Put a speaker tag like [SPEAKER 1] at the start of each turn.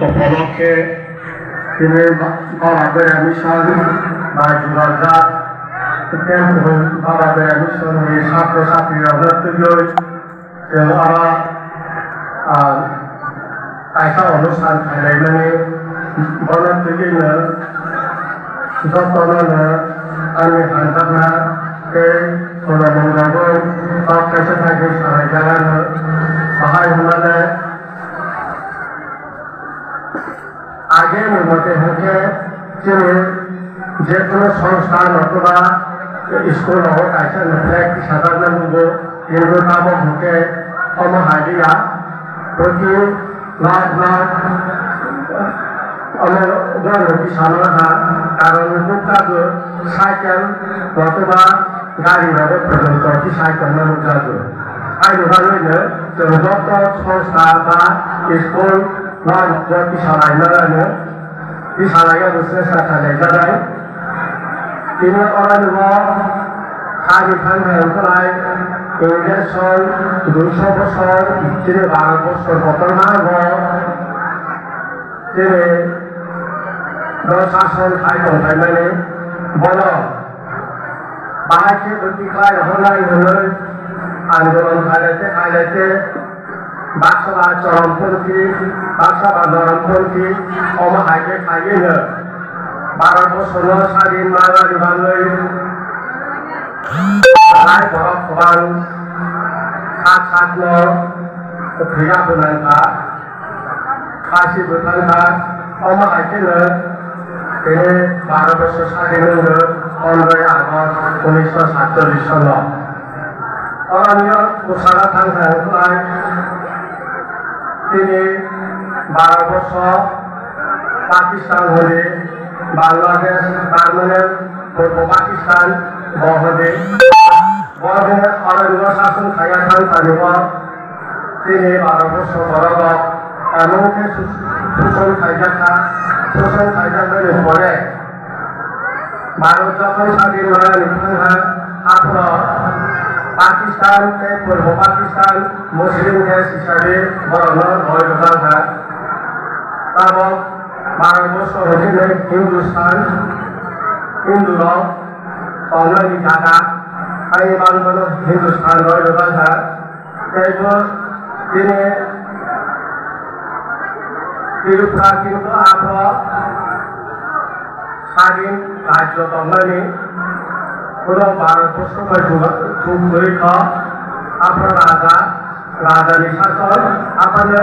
[SPEAKER 1] উপলক্ষে তিনি বাবাদের মিশন বা যুবরাজ বাবাদের মিশন এই ছাত্রছাত্রীরা ওরা কায়সা অনুষ্ঠান খাইलायनानै बर'थिनो जतननो आंनि हानजाफ्रा बे सल'मंगाखौ बा खायसे खायसे सारायजानो बाहाय होनानै आगे मते होके जोङो जेखुनु संस्थान अथवा स्कुलाव खायसे प्रेक्टिस खालामनांगौ बेबो गावबा होके अमा हारिया प्रति लाख लाख गणपति सामना कारण मुक्ताबो साइकेल अथवा गारिबाबो पर्यन्त साइकेल नांगौ जागौ आइनुहायनो जों जत संस्था बा स्कुल गणपति सालायनानै बे सालायगाबो सेस्था खालामजानाय बेनि अरायबो हारिफान होनाय इंरेजन 200 বছর তিনি 12 বছর বর্তমানে তিনি শাসন খাইलायनानै বল बाहायसे प्रतिखाय होनाय होनै आंदोलन खालायते बाक्सा चरमपन्थी बाक्सा चरमपन्थी अमाहायके खायनो 12 বছর স্বাধীন मागारि बाङै राय बरफ खबां सातनो थैया बोनांखा खासि बोथांखा अमाहायकेनो बेनि 12 বছর স্বাধীনनो 15 আগস্ট 1947 सनाव अरण्य उसारा थांनाय তিনি 12 বছর पाकिस्तान হলে बांग्लादेश पार्मानेंट पूर्व पाकिस्तान बहदे अरण्य शासन खाया তিনি 12 বছর বরাবর এমনকি শোষণ খাইজাখার পরে भारत যখন স্বাধীন হয় আপনার पाकिस्तान के पूर्व पाकिस्तान मुस्लिम देश हिसाब से बरना है तब 12 বছর हिंदुस्तान हिंदू संलग्न ढाका हिंदुस्तान है त्रिपुरा किन्तु आपको स्वाधीन राज्य तंगनी पूरा 12 বছর जुग आपका राजा राजा शासन अपने